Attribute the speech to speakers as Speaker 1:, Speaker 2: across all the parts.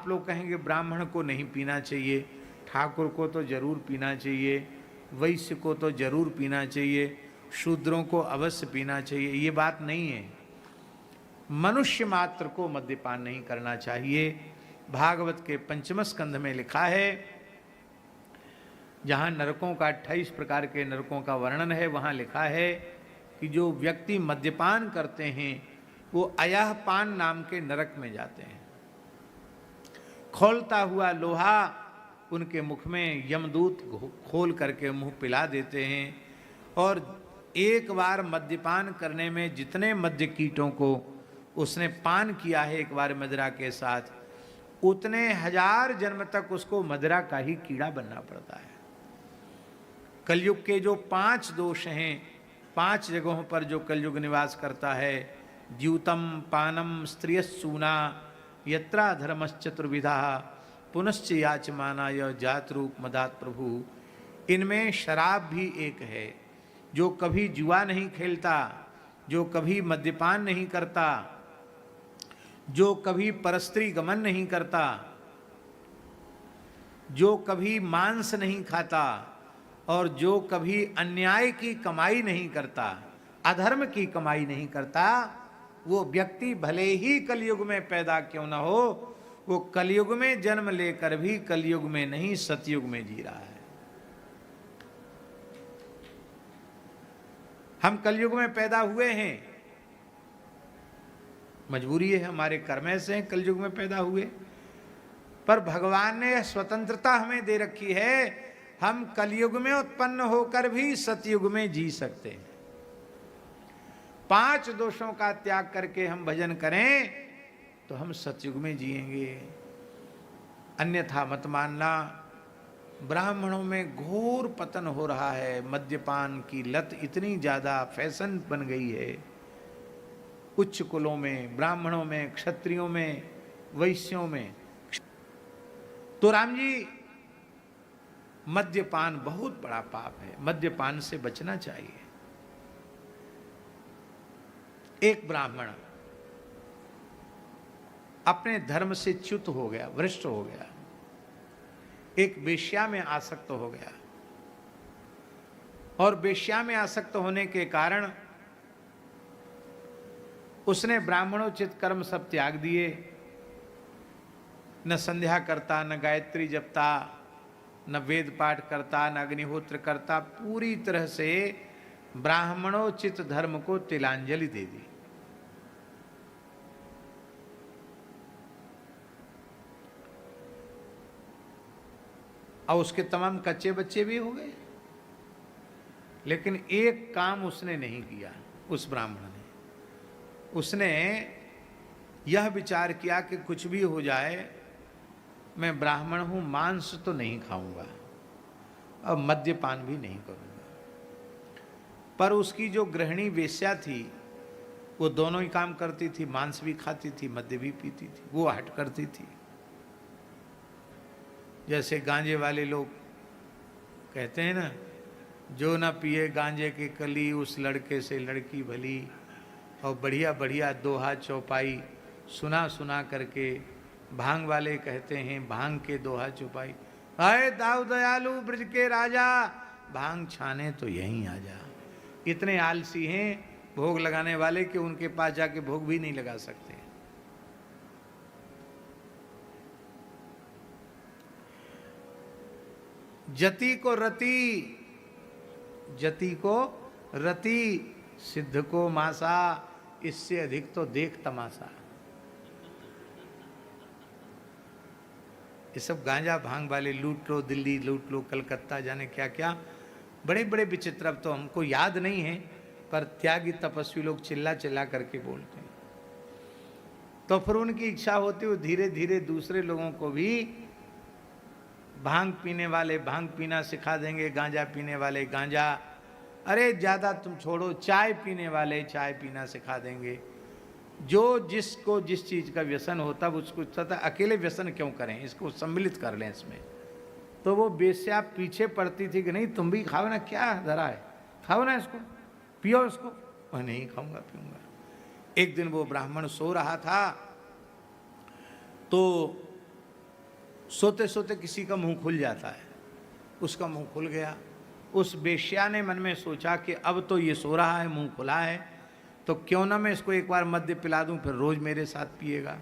Speaker 1: आप लोग कहेंगे ब्राह्मण को नहीं पीना चाहिए, ठाकुर को तो जरूर पीना चाहिए, वैश्य को तो जरूर पीना चाहिए, शूद्रों को अवश्य पीना चाहिए। ये बात नहीं है। मनुष्य मात्र को मद्यपान नहीं करना चाहिए। भागवत के 5वें स्कंध में लिखा है, जहाँ नरकों का 28 प्रकार के नरकों का वर्णन है, वहाँ लिखा है कि जो व्यक्ति मद्यपान करते हैं वो अयहपान नाम के नरक में जाते हैं। खोलता हुआ लोहा उनके मुख में यमदूत खोल करके मुंह पिला देते हैं, और एक बार मद्यपान करने में जितने मद्य कीटों को उसने पान किया है एक बार मदिरा के साथ, उतने 1000 जन्म तक उसको मदिरा का ही कीड़ा बनना पड़ता है। कलयुग के जो 5 दोष हैं, 5 जगहों पर जो कलयुग निवास करता है, द्यूतम पानम स्त्रियसूना यत्रा धर्मश्चतुर्विधा पुनश्च याचमाना यह जात रूप मदात प्रभु। इनमें शराब भी एक है। जो कभी जुआ नहीं खेलता, जो कभी मद्यपान नहीं करता, जो कभी परस्त्री गमन नहीं करता, जो कभी मांस नहीं खाता, और जो कभी अन्याय की कमाई नहीं करता, अधर्म की कमाई नहीं करता, वो व्यक्ति भले ही कलयुग में पैदा क्यों न हो, वो कलयुग में जन्म लेकर भी कलयुग में नहीं सतयुग में जी रहा है। हम कलयुग में पैदा हुए हैं, मजबूरी है, हमारे कर्म से कलयुग में पैदा हुए, पर भगवान ने स्वतंत्रता हमें दे रखी है। हम कलयुग में उत्पन्न होकर भी सतयुग में जी सकते हैं। 5 दोषों का त्याग करके हम भजन करें तो हम सतयुग में जिएंगे। अन्यथा मत मानना। ब्राह्मणों में घोर पतन हो रहा है। मद्यपान की लत इतनी ज्यादा फैशन बन गई है। उच्च कुलों में, ब्राह्मणों में, क्षत्रियों में, वैश्यों में। तो राम जी, मद्यपान बहुत बड़ा पाप है, मद्यपान से बचना चाहिए। एक ब्राह्मण अपने धर्म से च्युत हो गया, भ्रष्ट हो गया, एक वेश्या में आसक्त हो गया, और वेश्या में आसक्त होने के कारण उसने ब्राह्मणोचित कर्म सब त्याग दिए। न संध्या करता, न गायत्री जपता, न वेद पाठ करता, न अग्निहोत्र करता, पूरी तरह से ब्राह्मणोचित धर्म को तिलांजलि दे दी। और उसके तमाम कच्चे बच्चे भी हो गए, लेकिन एक काम उसने नहीं किया। उस ब्राह्मण ने, उसने यह विचार किया कि कुछ भी हो जाए, मैं ब्राह्मण हूं, मांस तो नहीं खाऊंगा और मद्यपान भी नहीं करूंगा। पर उसकी जो गृहिणी वेश्या थी, वो दोनों ही काम करती थी, मांस भी खाती थी, मद्य भी पीती थी। वो हट करती थी। जैसे गांजे वाले लोग कहते हैं ना, जो ना पिए गांजे की कली, उस लड़के से लड़की भली। और बढ़िया बढ़िया दोहा चौपाई सुना सुना करके भांग वाले कहते हैं, भांग के दोहा चौपाई, आए दाऊ दयालु ब्रज के राजा, भांग छाने तो यहीं आ जा। इतने आलसी हैं भोग लगाने वाले कि उनके पास जाके भोग भी नहीं लगा सकते। जति को रति, जति को रति, सिद्ध को मासा, इससे अधिक तो देख तमाशा। ये सब गांजा भांग वाले लूट लो, दिल्ली लूट लो, कलकत्ता, जाने क्या क्या बड़े बड़े विचित्र, अब तो हमको याद नहीं है, पर त्यागी तपस्वी लोग चिल्ला चिल्ला करके बोलते हैं। तो फिर उनकी इच्छा होती है धीरे धीरे दूसरे लोगों को भी भांग पीने वाले भांग पीना सिखा देंगे, गांजा पीने वाले गांजा, अरे ज़्यादा तुम छोड़ो, चाय पीने वाले चाय पीना सिखा देंगे। जो जिसको जिस चीज़ का व्यसन होता है उसको था अकेले व्यसन क्यों करें, इसको सम्मिलित कर लें इसमें। तो वो वेश्या पीछे पड़ती थी कि नहीं तुम भी खाओ ना, क्या धरा है, खाओ ना इसको, पियो इसको। मैं नहीं खाऊंगा पीऊंगा। एक दिन वो ब्राह्मण सो रहा था, तो सोते सोते किसी का मुंह खुल जाता है, उसका मुंह खुल गया। उस वेश्या ने मन में सोचा कि अब तो ये सो रहा है, मुंह खुला है, तो क्यों ना मैं इसको एक बार मद्य पिला दूं, फिर रोज मेरे साथ पिएगा।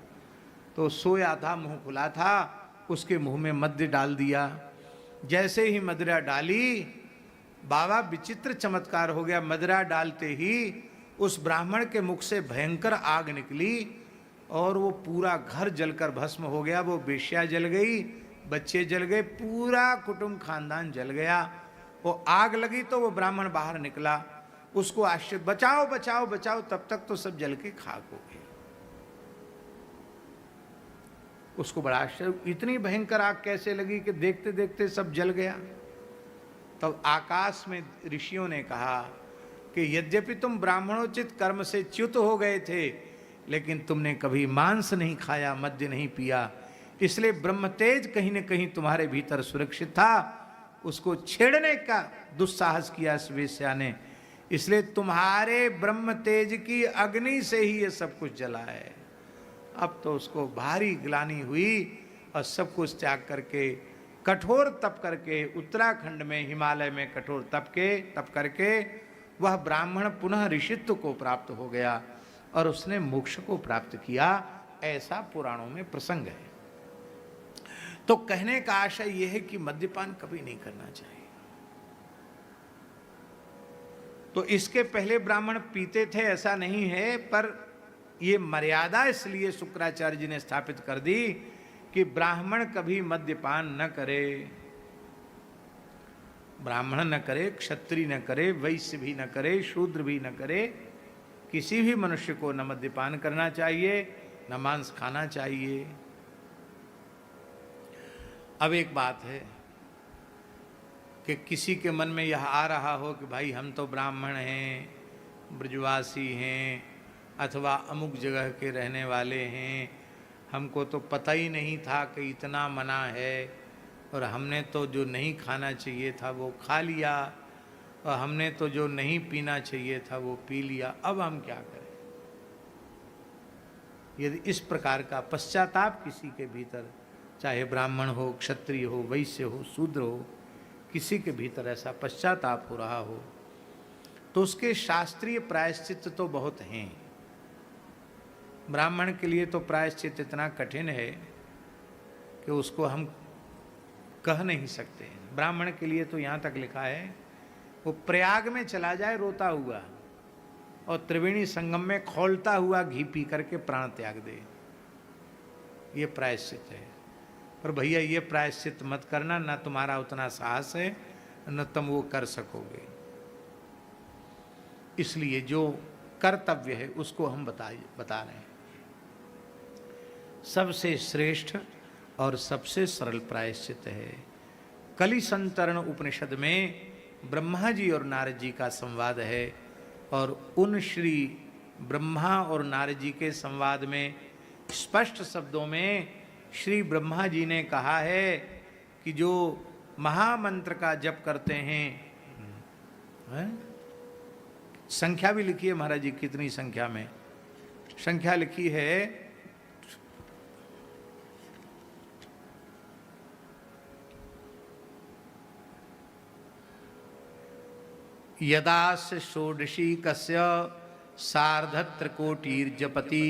Speaker 1: तो सोया था, मुंह खुला था, उसके मुंह में मद्य डाल दिया। जैसे ही मदिरा डाली, बाबा विचित्र चमत्कार हो गया। मदिरा डालते ही उस ब्राह्मण के मुख से भयंकर आग निकली और वो पूरा घर जलकर भस्म हो गया। वो वेश्या जल गई, बच्चे जल गए, पूरा कुटुंब खानदान जल गया। वो आग लगी तो वो ब्राह्मण बाहर निकला, उसको आश्चर्य, बचाओ बचाओ बचाओ, तब तक तो सब जल के खाक हो गए। उसको बड़ा आश्चर्य, इतनी भयंकर आग कैसे लगी कि देखते देखते सब जल गया। तब आकाश में ऋषियों ने कहा कि यद्यपि तुम ब्राह्मणोचित कर्म से च्युत हो गए थे, लेकिन तुमने कभी मांस नहीं खाया, मद्य नहीं पिया, इसलिए ब्रह्म तेज कहीं न कहीं तुम्हारे भीतर सुरक्षित था। उसको छेड़ने का दुस्साहस किया इस वेश्या ने, इसलिए तुम्हारे ब्रह्म तेज की अग्नि से ही ये सब कुछ जला है। अब तो उसको भारी ग्लानि हुई और सब कुछ त्याग करके, कठोर तप करके, उत्तराखंड में हिमालय में कठोर तप करके वह ब्राह्मण पुनः ऋषित्व को प्राप्त हो गया और उसने मोक्ष को प्राप्त किया। ऐसा पुराणों में प्रसंग है। तो कहने का आशय यह है कि मद्यपान कभी नहीं करना चाहिए। तो इसके पहले ब्राह्मण पीते थे ऐसा नहीं है, पर यह मर्यादा इसलिए शुक्राचार्य जी ने स्थापित कर दी कि ब्राह्मण कभी मद्यपान न करे। ब्राह्मण न करे, क्षत्रिय न करे, वैश्य भी न करे, शूद्र भी न करे, किसी भी मनुष्य को न मद्यपान करना चाहिए, न मांस खाना चाहिए। अब एक बात है कि किसी के मन में यह आ रहा हो कि भाई हम तो ब्राह्मण हैं, ब्रजवासी हैं, अथवा अमुक जगह के रहने वाले हैं, हमको तो पता ही नहीं था कि इतना मना है, और हमने तो जो नहीं खाना चाहिए था वो खा लिया, और हमने तो जो नहीं पीना चाहिए था वो पी लिया, अब हम क्या करें। यदि इस प्रकार का पश्चाताप किसी के भीतर, चाहे ब्राह्मण हो, क्षत्रिय हो, वैश्य हो, शूद्र हो, किसी के भीतर ऐसा पश्चाताप हो रहा हो, तो उसके शास्त्रीय प्रायश्चित तो बहुत हैं। ब्राह्मण के लिए तो प्रायश्चित इतना कठिन है कि उसको हम कह नहीं सकते। ब्राह्मण के लिए तो यहाँ तक लिखा है, वो प्रयाग में चला जाए रोता हुआ और त्रिवेणी संगम में खौलता हुआ घी पी करके प्राण त्याग दे, ये प्रायश्चित है। पर भैया ये प्रायश्चित मत करना, ना तुम्हारा उतना साहस है, न तुम वो कर सकोगे। इसलिए जो कर्तव्य है उसको हम बता रहे हैं। सबसे श्रेष्ठ और सबसे सरल प्रायश्चित है। कलि संतरण उपनिषद में ब्रह्मा जी और नारद जी का संवाद है, और उन श्री ब्रह्मा और नारद जी के संवाद में स्पष्ट शब्दों में श्री ब्रह्मा जी ने कहा है कि जो महामंत्र का जप करते हैं, संख्या भी लिखी है महाराज जी, कितनी संख्या में संख्या लिखी है, यदास्य षोडशी कस्य सार्धत्रिकोटिर्जपति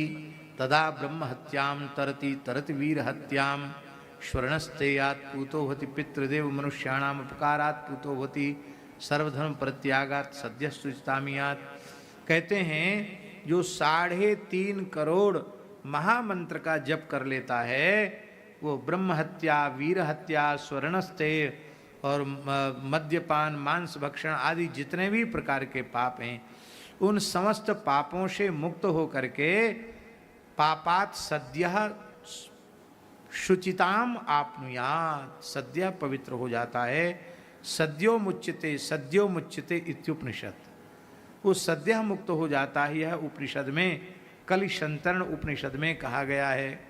Speaker 1: तदा ब्रह्म हत्याम तरति तरति वीर हत्याम श्वर्णस्तेयात् पूतो होति पितृदेव मनुष्याणाम उपकारात् पूतो होति सर्वधर्म परित्यागात् सद्य सुचितामियात्। कहते हैं जो 3.5 करोड़ महामंत्र का जप कर लेता है, वो ब्रह्म हत्या, वीर हत्या, स्वर्णस्तेय और मद्यपान, मांस भक्षण आदि जितने भी प्रकार के पाप हैं, उन समस्त पापों से मुक्त हो करके पापात सद्यः शुचिताम आपनुयात्, सद्य पवित्र हो जाता है। सद्यो मुच्यते इत्युपनिषद, वो सद्य मुक्त हो जाता है। यह उपनिषद में कलि संतरण उपनिषद में कहा गया है।